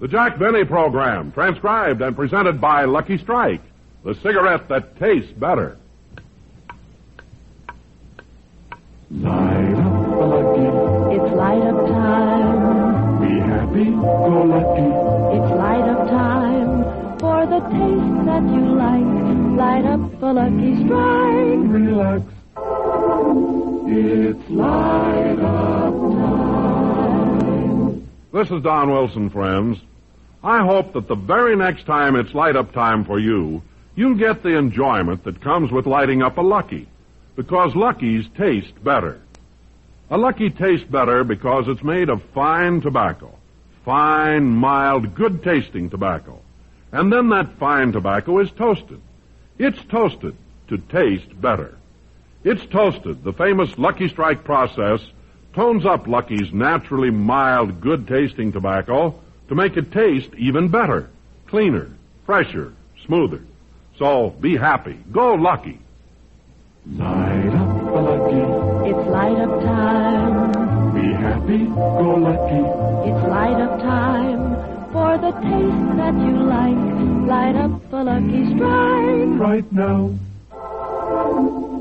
The Jack Benny Program, transcribed and presented by Lucky Strike, the cigarette that tastes better. Light up the Lucky. It's light up time. Be happy, go Lucky. It's light up time for the taste that you like. Light up the Lucky Strike. Relax. It's light up time. This is Don Wilson, friends. I hope that the very next time it's light up time for you, you'll get the enjoyment that comes with lighting up a Lucky, because Luckies taste better. A Lucky tastes better because it's made of fine tobacco, fine, mild, good-tasting tobacco. And then that fine tobacco is toasted. It's toasted to taste better. It's toasted. The famous Lucky Strike process tones up Lucky's naturally mild, good-tasting tobacco to make it taste even better, cleaner, fresher, smoother. So be happy. Go Lucky. Light up the Lucky. It's light up time. Be happy, go Lucky. It's light up time for the taste that you like. Light up the Lucky Strike. Right now.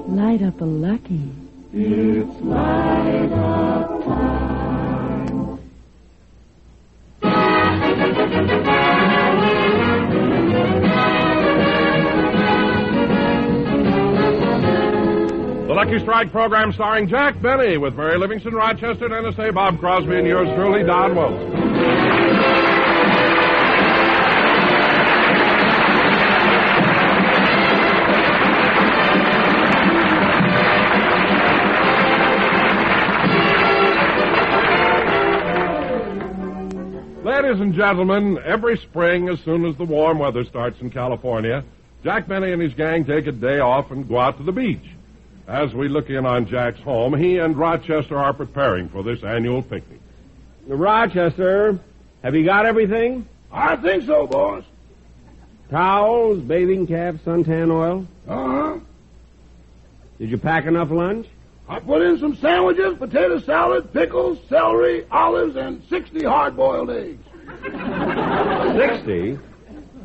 Light up a Lucky. It's light up time. The Lucky Strike program starring Jack Benny with Mary Livingston, Rochester, Dennis Day, Bob Crosby, and yours truly, Don Wilson. Ladies and gentlemen, every spring, as soon as the warm weather starts in California, Jack Benny and his gang take a day off and go out to the beach. As we look in on Jack's home, he and Rochester are preparing for this annual picnic. Rochester, have you got everything? I think so, boss. Towels, bathing caps, suntan oil? Uh-huh. Did you pack enough lunch? I put in some sandwiches, potato salad, pickles, celery, olives, and 60 hard-boiled eggs. 60?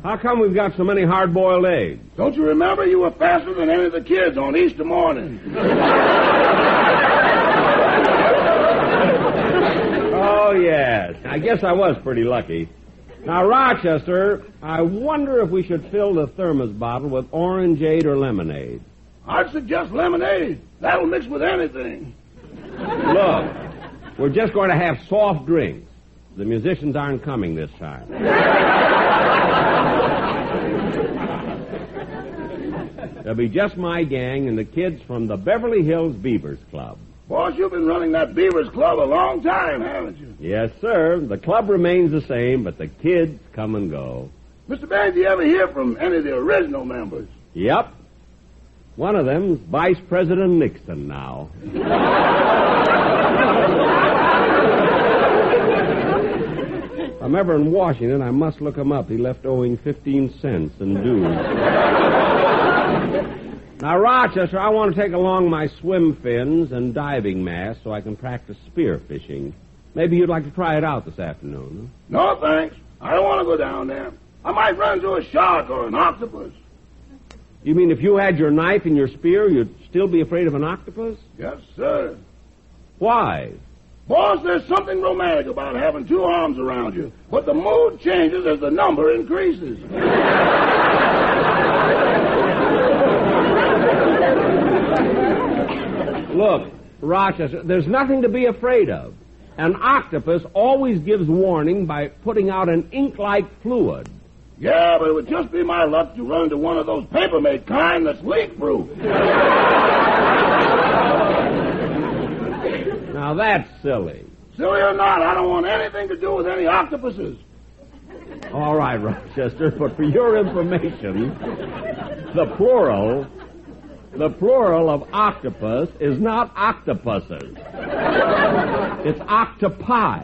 How come we've got so many hard-boiled eggs? Don't you remember you were faster than any of the kids on Easter morning? Oh, yes. I guess I was pretty lucky. Now, Rochester, I wonder if we should fill the thermos bottle with orangeade or lemonade. I'd suggest lemonade. That'll mix with anything. Look, we're just going to have soft drinks. The musicians aren't coming this time. There'll be just my gang and the kids from the Beverly Hills Beavers Club. Boss, you've been running that Beavers Club a long time, haven't you? Yes, sir. The club remains the same, but the kids come and go. Mr. Banks, do you ever hear from any of the original members? Yep. One of them's Vice President Nixon now. If I'm ever in Washington, I must look him up. He left owing 15 cents in dues. Now, Rochester, I want to take along my swim fins and diving mask so I can practice spear fishing. Maybe you'd like to try it out this afternoon. Huh? No, thanks. I don't want to go down there. I might run into a shark or an octopus. You mean if you had your knife and your spear, you'd still be afraid of an octopus? Yes, sir. Why? Boss, there's something romantic about having two arms around you, but the mood changes as the number increases. Look, Rochester, there's nothing to be afraid of. An octopus always gives warning by putting out an ink-like fluid. Yeah, but it would just be my luck to run into one of those paper-made kind that's leak-proof. Now, that's silly. Silly or not, I don't want anything to do with any octopuses. All right, Rochester, but for your information, the plural of octopus is not octopuses. It's octopi.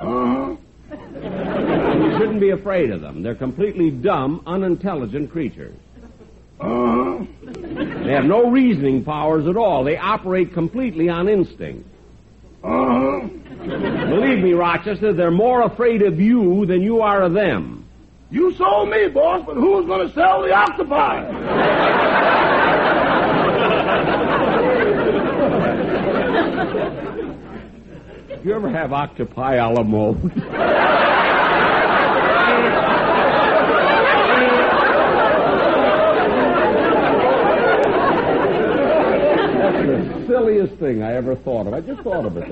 Uh-huh. And you shouldn't be afraid of them. They're completely dumb, unintelligent creatures. Uh-huh. They have no reasoning powers at all. They operate completely on instinct. Uh-huh. Believe me, Rochester, they're more afraid of you than you are of them. You sold me, boss, but who's going to sell the octopi? You ever have octopi a la mode? That's the silliest thing I ever thought of. I just thought of it.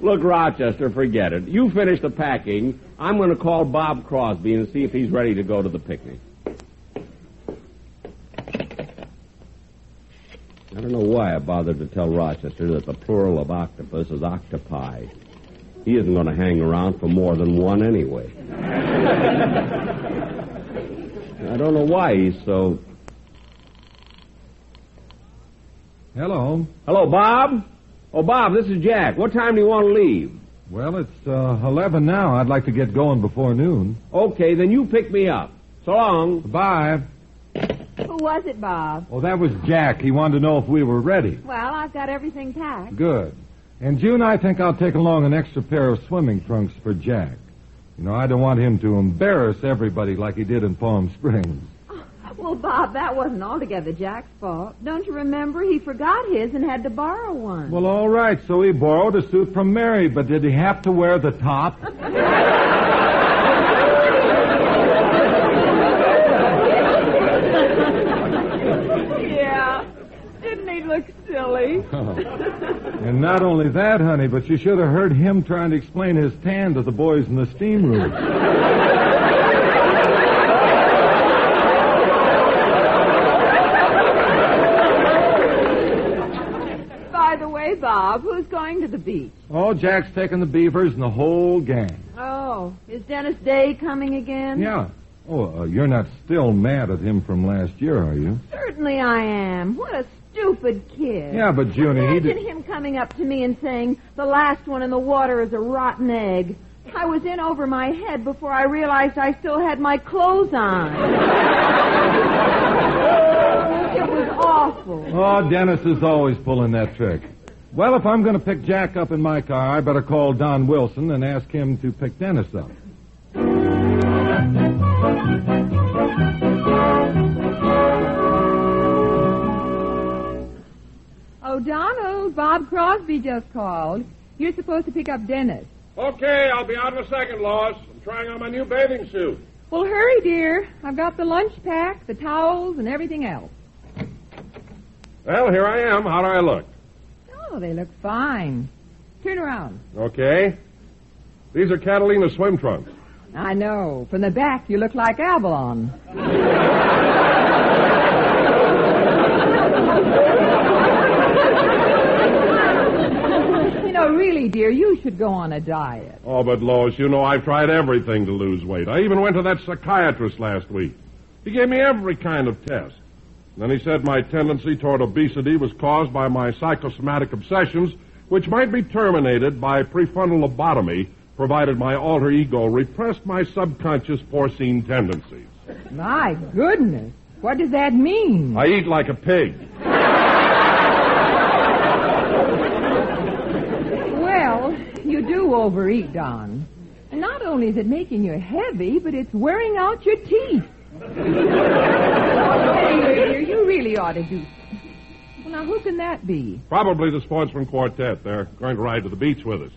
Look, Rochester, forget it. You finish the packing. I'm going to call Bob Crosby and see if he's ready to go to the picnic. I don't know why I bothered to tell Rochester that the plural of octopus is octopi. He isn't going to hang around for more than one anyway. I don't know why he's so... Hello. Hello, Bob? Oh, Bob, this is Jack. What time do you want to leave? Well, it's 11 now. I'd like to get going before noon. Okay, then you pick me up. So long. Bye. Who was it, Bob? Oh, that was Jack. He wanted to know if we were ready. Well, I've got everything packed. Good. And June, I think I'll take along an extra pair of swimming trunks for Jack. You know, I don't want him to embarrass everybody like he did in Palm Springs. Well, Bob, that wasn't altogether Jack's fault. Don't you remember? He forgot his and had to borrow one. Well, all right, so he borrowed a suit from Mary, but did he have to wear the top? Yeah. Didn't he look silly? And not only that, honey, but you should have heard him trying to explain his tan to the boys in the steam room. By the way, Bob, who's going to the beach? Oh, Jack's taking the beavers and the whole gang. Oh, is Dennis Day coming again? Yeah. Oh, you're not still mad at him from last year, are you? Certainly I am. What a stupid kid. Yeah, but Junie, Imagine him coming up to me and saying, the last one in the water is a rotten egg. I was in over my head before I realized I still had my clothes on. It was awful. Oh, Dennis is always pulling that trick. Well, if I'm going to pick Jack up in my car, I better call Don Wilson and ask him to pick Dennis up. Oh, Donald, Bob Crosby just called. You're supposed to pick up Dennis. Okay, I'll be out in a second, Lois. I'm trying on my new bathing suit. Well, hurry, dear. I've got the lunch pack, the towels, and everything else. Well, here I am. How do I look? Oh, they look fine. Turn around. Okay. These are Catalina's swim trunks. I know. From the back, you look like Avalon. You know, really, dear, you should go on a diet. Oh, but Lois, you know I've tried everything to lose weight. I even went to that psychiatrist last week. He gave me every kind of test. Then he said my tendency toward obesity was caused by my psychosomatic obsessions, which might be terminated by prefrontal lobotomy, provided my alter ego repressed my subconscious porcine tendencies. My goodness. What does that mean? I eat like a pig. Well, you do overeat, Don. And not only is it making you heavy, but it's wearing out your teeth. Anyway, dear, you really ought to do something. Well, now, who can that be? Probably the Sportsman Quartet. They're going to ride to the beach with us.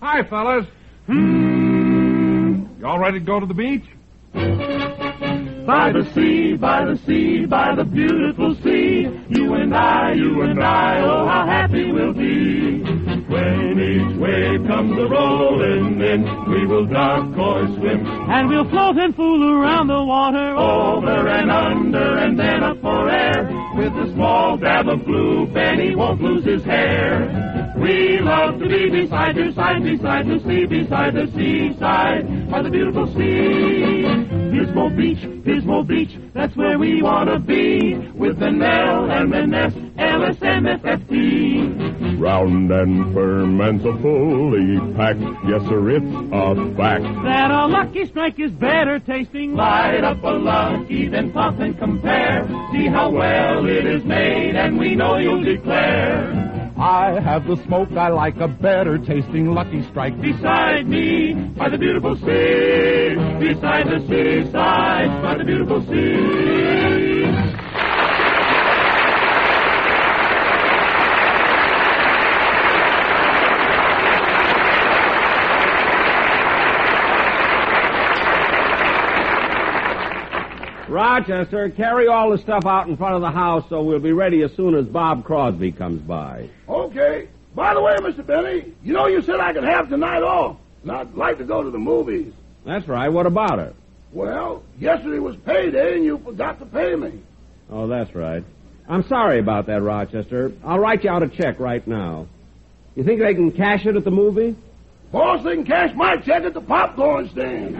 Hi, fellas. You all ready to go to the beach? By the sea, by the sea, by the beautiful sea, you and I, oh, how happy we'll be. When each wave comes a-rolling in, we will duck or swim, and we'll float and fool around the water, over and under and then up for air. With a small dab of blue, Benny won't lose his hair. We love to be beside your side, beside the sea, beside the seaside, by the beautiful sea. Pismo Beach, that's where we want to be, with the Nell and the Ness, LSMFFT. round and firm and so fully packed. Yes, sir, it's a fact. That a Lucky Strike is better tasting. Light up a Lucky, then pop and compare. See how well it is made, and we know you'll declare. I have the smoke, I like a better tasting Lucky Strike. Beside me, by the beautiful sea, beside the seaside, by the beautiful sea. Rochester, carry all the stuff out in front of the house so we'll be ready as soon as Bob Crosby comes by. Okay. By the way, Mr. Benny, you know you said I could have tonight off, and I'd like to go to the movies. That's right. What about it? Well, yesterday was payday, and you forgot to pay me. Oh, that's right. I'm sorry about that, Rochester. I'll write you out a check right now. You think they can cash it at the movie? Boss, they can cash my check at the popcorn stand.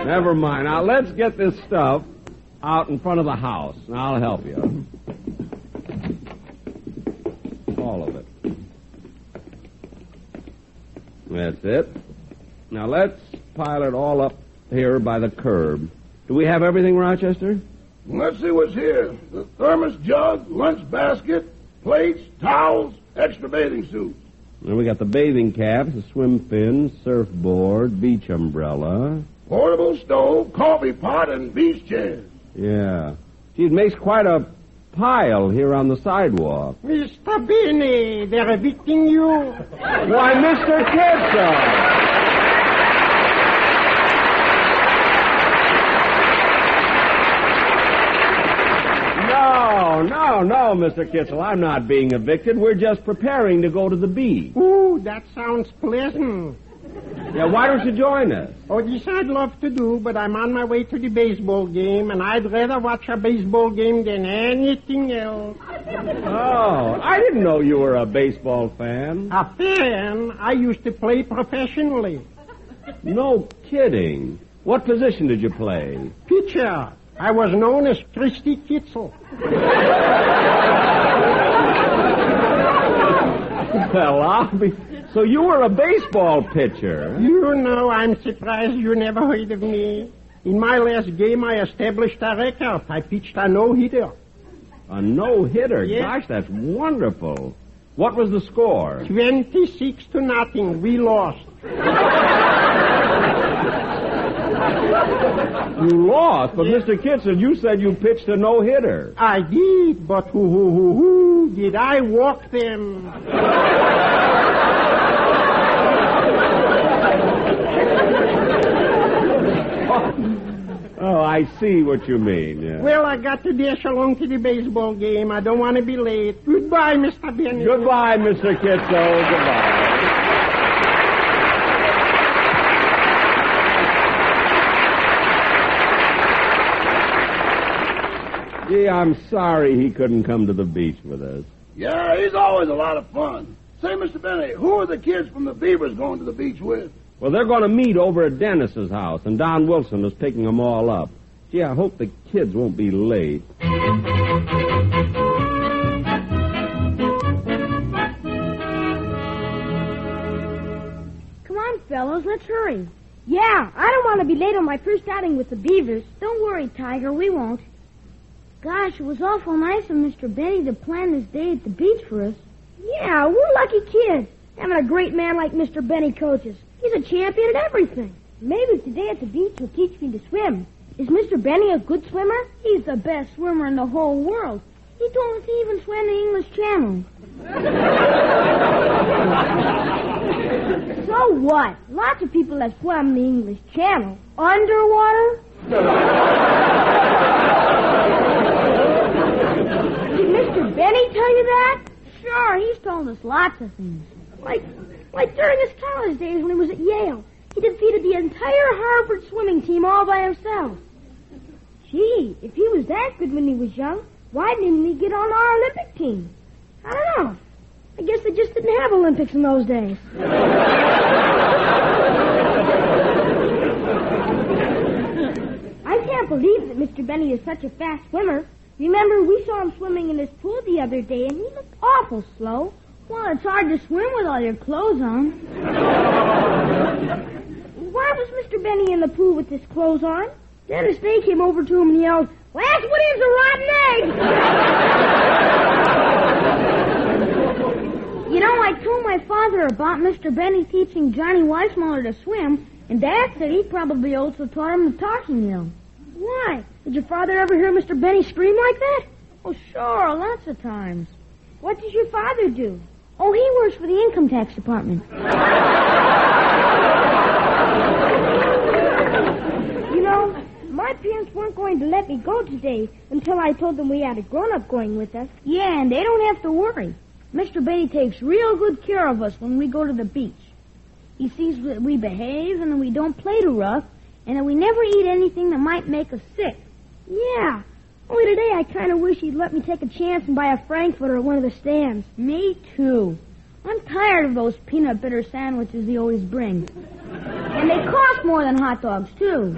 Never mind. Now, let's get this stuff out in front of the house, and I'll help you. All of it. That's it. Now, let's pile it all up here by the curb. Do we have everything, Rochester? Let's see what's here. The thermos jug, lunch basket, plates, towels, extra bathing suits. And we got the bathing caps, the swim fins, surfboard, beach umbrella. Portable stove, coffee pot, and beach chairs. Yeah. Gee, it makes quite a pile here on the sidewalk. Mr. Benny, they're evicting you. Why, Mr. Kitzel! No, Mr. Kitzel, I'm not being evicted. We're just preparing to go to the beach. Ooh, that sounds pleasant. Yeah, why don't you join us? Oh, this I'd love to do, but I'm on my way to the baseball game, and I'd rather watch a baseball game than anything else. Oh, I didn't know you were a baseball fan. A fan? I used to play professionally. No kidding. What position did you play? Pitcher. I was known as Christy Kitzel. Well, so you were a baseball pitcher. You know, I'm surprised you never heard of me. In my last game, I established a record. I pitched a no-hitter. A no-hitter? Yes. Gosh, that's wonderful. What was the score? 26-0. We lost. You lost, but Yes. Mr. Kitzel, you said you pitched a no-hitter. I did, but who, did I walk them? Oh, I see what you mean. Yeah. Well, I got to dash along to the baseball game. I don't want to be late. Goodbye, Mr. Benny. Goodbye, Mr. Kitzel. Goodbye. Gee, I'm sorry he couldn't come to the beach with us. Yeah, he's always a lot of fun. Say, Mr. Benny, who are the kids from the Beavers going to the beach with? Well, they're going to meet over at Dennis's house, and Don Wilson is picking them all up. Gee, I hope the kids won't be late. Come on, fellows, let's hurry. Yeah, I don't want to be late on my first outing with the Beavers. Don't worry, Tiger, we won't. Gosh, it was awful nice of Mr. Benny to plan this day at the beach for us. Yeah, we're lucky kids, having a great man like Mr. Benny coaches. He's a champion at everything. Maybe today at the beach will teach me to swim. Is Mr. Benny a good swimmer? He's the best swimmer in the whole world. He told us he even swam the English Channel. So what? Lots of people have swam the English Channel. Underwater? Did Mr. Benny tell you that? Sure, he's told us lots of things. Like during his college days when he was at Yale. He defeated the entire Harvard swimming team all by himself. Gee, if he was that good when he was young, why didn't he get on our Olympic team? I don't know. I guess they just didn't have Olympics in those days. believe that Mr. Benny is such a fast swimmer. Remember, we saw him swimming in his pool the other day, and he looked awful slow. Well, it's hard to swim with all your clothes on. Why was Mr. Benny in the pool with his clothes on? Dennis Day came over to him and yelled, "Last William's a rotten egg!" You know, I told my father about Mr. Benny teaching Johnny Weissmuller to swim, and Dad said he probably also taught him the talking yell. Why? Did your father ever hear Mr. Benny scream like that? Oh, sure, lots of times. What does your father do? Oh, he works for the income tax department. You know, my parents weren't going to let me go today until I told them we had a grown-up going with us. Yeah, and they don't have to worry. Mr. Benny takes real good care of us when we go to the beach. He sees that we behave and that we don't play too rough and that we never eat anything that might make us sick. Yeah. Only today I kind of wish he'd let me take a chance and buy a Frankfurter at one of the stands. Me too. I'm tired of those peanut butter sandwiches he always brings. And they cost more than hot dogs, too.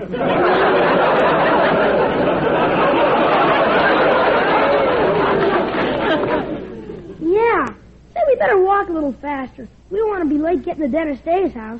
Yeah. Say we better walk a little faster. We don't want to be late getting to Dennis Day's house.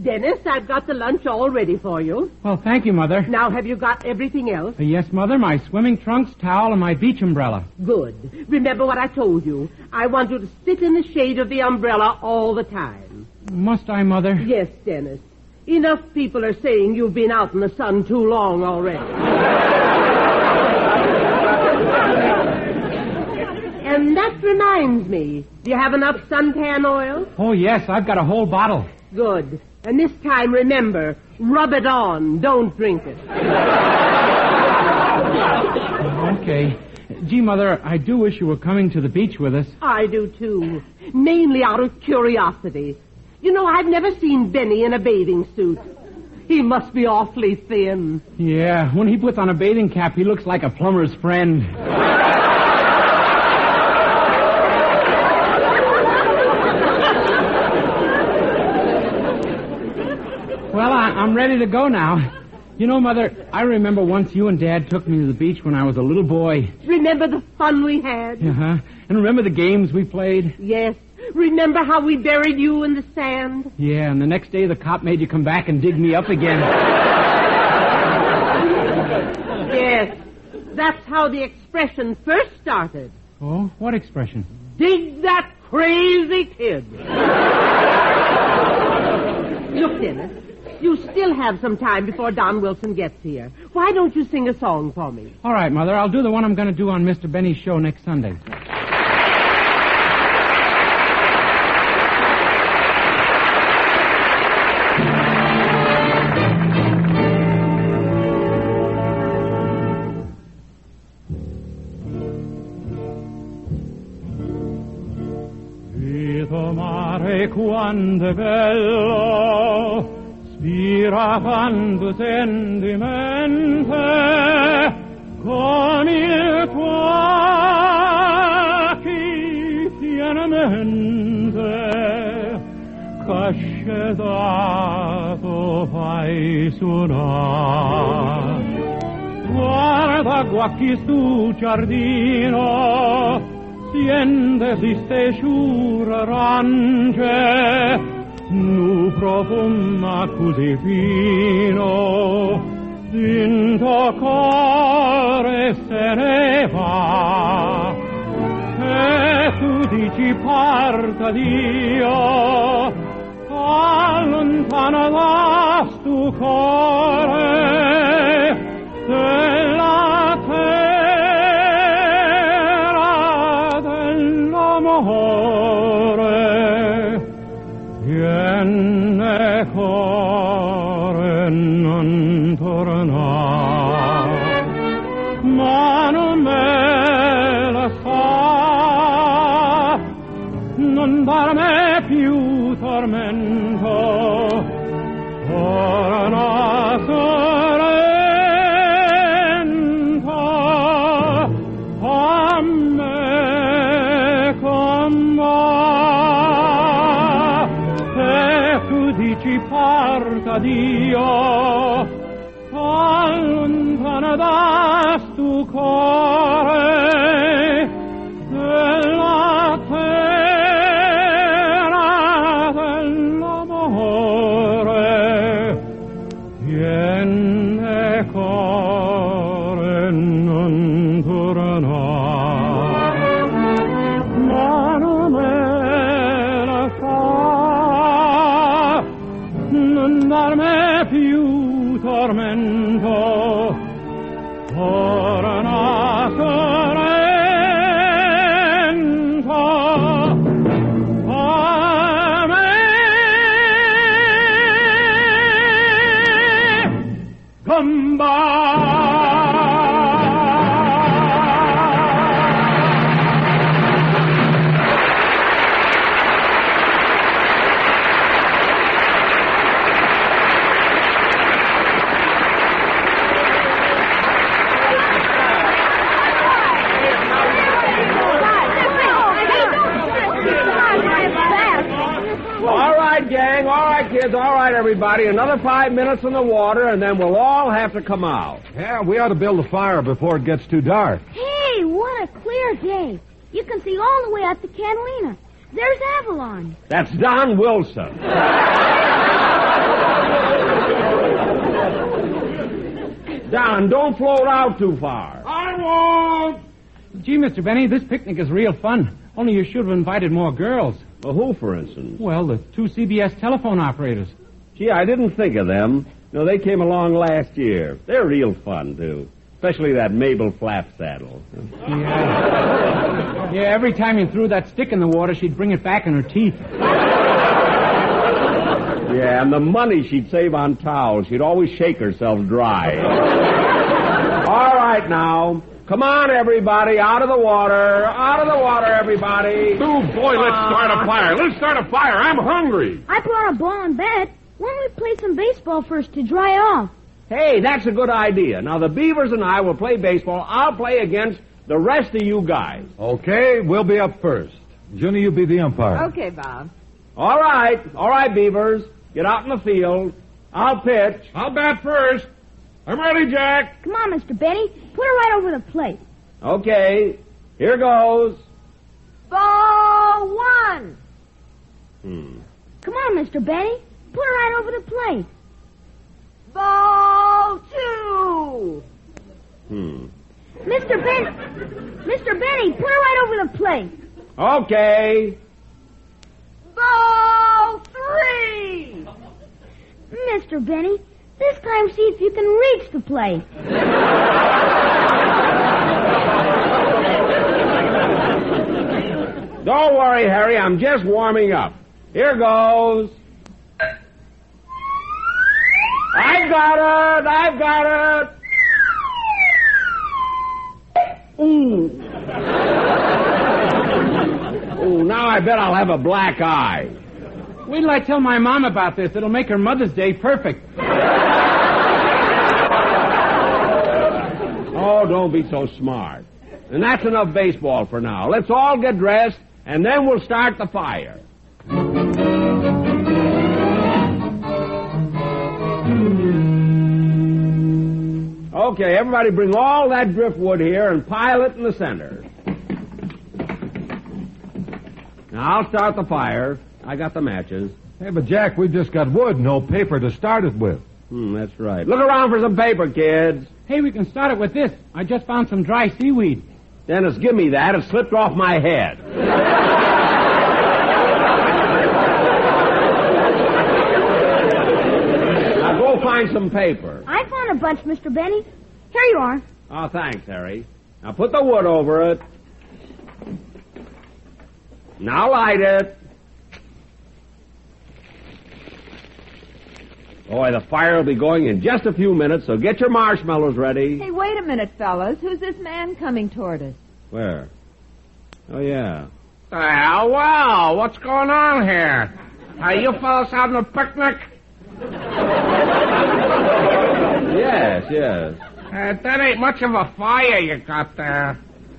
Dennis, I've got the lunch all ready for you. Well, thank you, Mother. Now, have you got everything else? Yes, Mother, my swimming trunks, towel, and my beach umbrella. Good. Remember what I told you. I want you to sit in the shade of the umbrella all the time. Must I, Mother? Yes, Dennis. Enough people are saying you've been out in the sun too long already. And that reminds me, do you have enough suntan oil? Oh, yes, I've got a whole bottle. Good. And this time, remember, rub it on. Don't drink it. Okay. Gee, Mother, I do wish you were coming to the beach with us. I do, too. Mainly out of curiosity. You know, I've never seen Benny in a bathing suit. He must be awfully thin. Yeah, when he puts on a bathing cap, he looks like a plumber's friend. Well, I'm ready to go now. You know, Mother, I remember once you and Dad took me to the beach when I was a little boy. Remember the fun we had? Uh-huh. And remember the games we played? Yes. Remember how we buried you in the sand? Yeah, and the next day the cop made you come back and dig me up again. Yes. That's how the expression first started. Oh, what expression? Dig that crazy kid. Look, Dennis. You still have some time before Don Wilson gets here. Why don't you sing a song for me? All right, Mother. I'll do the one I'm going to do on Mr. Benny's show next Sunday. Vito mare quando è bello, spira quando sentimento con il tuo occhi pienamente cascedato fai suonare. Guarda guacchi stu giardino, siente esiste sciura arance, nu profuma così fino, dinto cuore se ne va. E tu dici parta Dio, allontana da stu cuore della terra dell'amore. Viene cuore non torna, ma non me la fa, non darmi più tormento, torna sorrento das tu core della terra dell'amore. Tiene core non torna, ma non me la fa, non darmi più tormento, torna sorrento a me. Gamba. Kids, all right, everybody. Another 5 minutes in the water, and then we'll all have to come out. Yeah, we ought to build a fire before it gets too dark. Hey, what a clear day. You can see all the way out to Catalina. There's Avalon. That's Don Wilson. Don, don't float out too far. I won't. Gee, Mr. Benny, this picnic is real fun. Only you should have invited more girls. Well, who, for instance? Well, the 2 CBS telephone operators. Gee, I didn't think of them. No, they came along last year. They're real fun, too. Especially that Mabel Flapsaddle. Yeah. Yeah, every time you threw that stick in the water, she'd bring it back in her teeth. Yeah, and the money she'd save on towels. She'd always shake herself dry. All right, now. Come on, everybody, out of the water. Out of the water, everybody. Oh, boy, let's start a fire. Let's start a fire. I'm hungry. I brought a ball and bat. Why don't we play some baseball first to dry off? Hey, that's a good idea. Now, the Beavers and I will play baseball. I'll play against the rest of you guys. Okay, we'll be up first. Junie, you be the umpire. Okay, Bob. All right, Beavers. Get out in the field. I'll pitch. I'll bat first. I'm ready, Jack. Come on, Mr. Benny. Put her right over the plate. Okay, here goes. Ball 1. Come on, Mr. Benny. Put her right over the plate. Ball 2. Mr. Benny, put her right over the plate. Okay. Ball 3. Mr. Benny, this time see if you can reach the plate. Don't worry, Harry. I'm just warming up. Here goes. I've got it. Ooh. Ooh, now I bet I'll have a black eye. Wait till I tell my mom about this. It'll make her Mother's Day perfect. Oh, don't be so smart. And that's enough baseball for now. Let's all get dressed, and then we'll start the fire. Okay, everybody bring all that driftwood here and pile it in the center. Now, I'll start the fire. I got the matches. Hey, but Jack, we've just got wood, no paper to start it with. That's right. Look around for some paper, kids. Hey, we can start it with this. I just found some dry seaweed. Dennis, give me that. It slipped off my head. Now go find some paper. I found a bunch, Mr. Benny. Here you are. Oh, thanks, Harry. Now put the wood over it. Now light it. Boy, the fire will be going in just a few minutes, so get your marshmallows ready. Hey, wait a minute, fellas. Who's this man coming toward us? Where? Oh, yeah. Well, what's going on here? Are you fellas having a picnic? Yes. That ain't much of a fire you got there.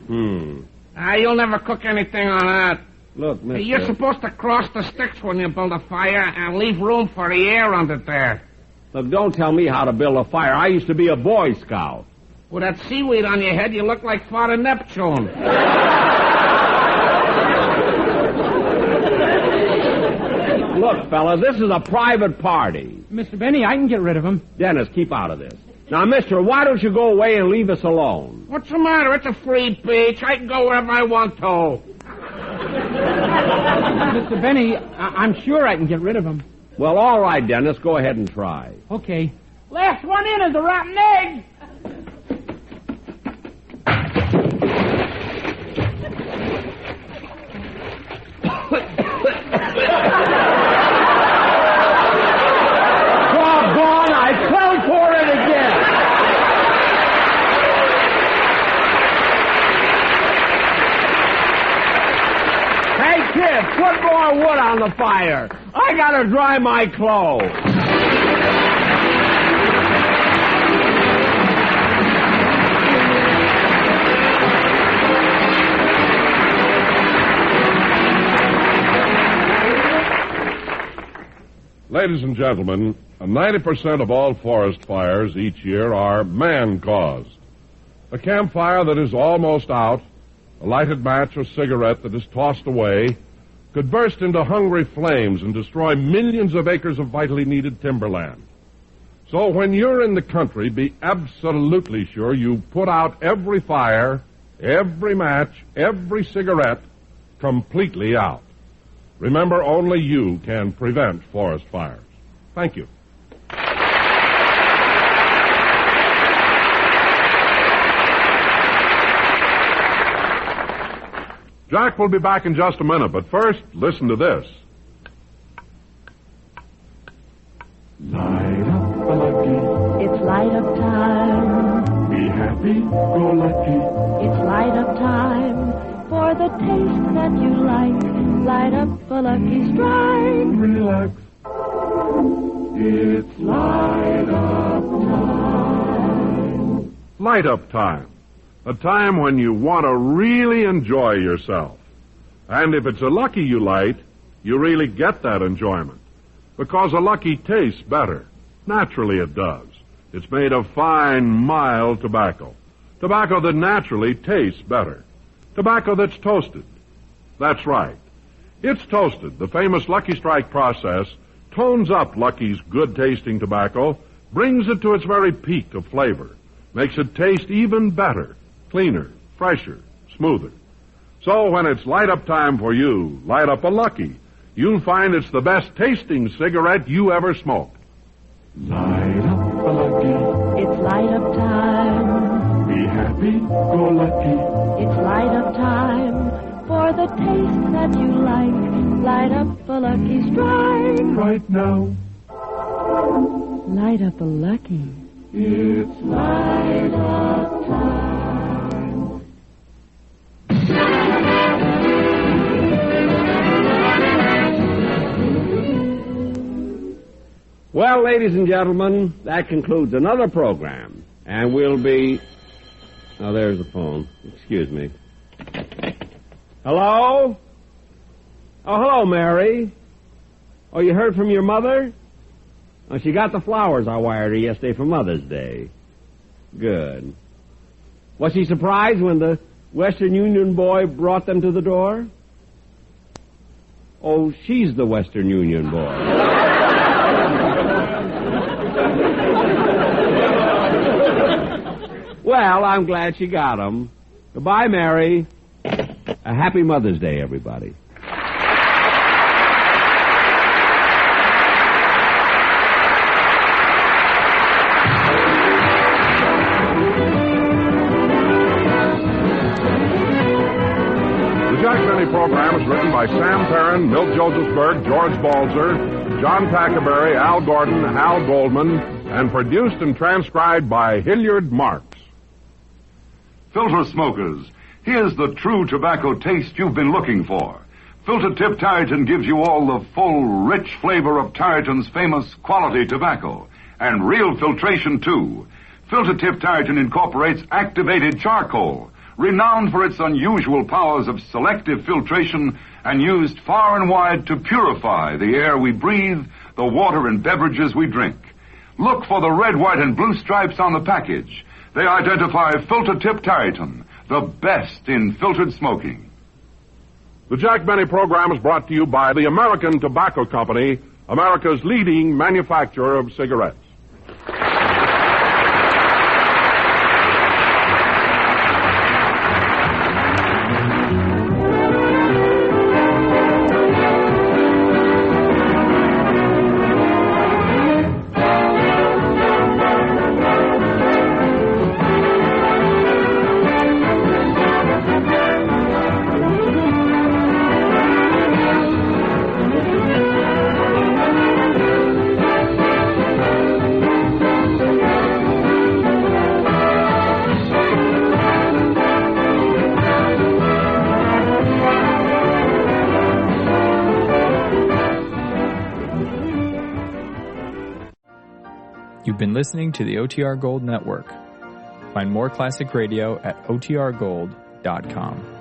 You'll never cook anything on that. Look, mister. You're supposed to cross the sticks when you build a fire and leave room for the air under there. Look, don't tell me how to build a fire. I used to be a Boy Scout. With that seaweed on your head, you look like Father Neptune. Look, fellas, this is a private party. Mr. Benny, I can get rid of him. Dennis, keep out of this. Now, mister, why don't you go away and leave us alone? What's the matter? It's a free beach. I can go wherever I want to. Mr. Benny, I'm sure I can get rid of him. Well, all right, Dennis, go ahead and try. Okay. Last one in is a rotten egg. Doggone, I fell for it again. Hey, kid, put more wood on the fire. I gotta dry my clothes. Ladies and gentlemen, 90% of all forest fires each year are man-caused. A campfire that is almost out, a lighted match or cigarette that is tossed away, could burst into hungry flames and destroy millions of acres of vitally needed timberland. So when you're in the country, be absolutely sure you put out every fire, every match, every cigarette completely out. Remember, only you can prevent forest fires. Thank you. Jack will be back in just a minute, but first, listen to this. Light up a lucky. It's light up time. Be happy, go lucky. It's light up time for the taste that you like. Light up a Lucky Strike. Relax. It's light up time. Light up time. A time when you want to really enjoy yourself. And if it's a Lucky you light, you really get that enjoyment. Because a Lucky tastes better. Naturally it does. It's made of fine, mild tobacco. Tobacco that naturally tastes better. Tobacco that's toasted. That's right. It's toasted. The famous Lucky Strike process tones up Lucky's good-tasting tobacco, brings it to its very peak of flavor, makes it taste even better, cleaner, fresher, smoother. So when it's light-up time for you, light up a Lucky. You'll find it's the best-tasting cigarette you ever smoked. Light up a lucky. It's light up time. Be happy, go lucky. It's light up time for the taste that you like. Light up a Lucky Strike. Right now. Light up a Lucky. It's light up time. Well, ladies and gentlemen, that concludes another program. And we'll be... Oh, there's the phone. Excuse me. Hello? Oh, hello, Mary. Oh, you heard from your mother? Oh, she got the flowers I wired her yesterday for Mother's Day. Good. Was she surprised when the Western Union boy brought them to the door? Oh, she's the Western Union boy. Well, I'm glad she got them. Goodbye, Mary. A happy Mother's Day, everybody. The Jack Benny program is written by Sam Perrin, Milt Josephsberg, George Balzer, John Tackerberry, Al Gordon, Hal Goldman, and produced and transcribed by Hilliard Marks. Filter smokers, here's the true tobacco taste you've been looking for. Filter Tip Tarleton gives you all the full, rich flavor of Tarleton's famous quality tobacco, and real filtration, too. Filter Tip Tarleton incorporates activated charcoal, renowned for its unusual powers of selective filtration and used far and wide to purify the air we breathe, the water and beverages we drink. Look for the red, white, and blue stripes on the package. They identify Filter Tip Tareyton, the best in filtered smoking. The Jack Benny program is brought to you by the American Tobacco Company, America's leading manufacturer of cigarettes. You've been listening to the OTR Gold Network. Find more classic radio at otrgold.com.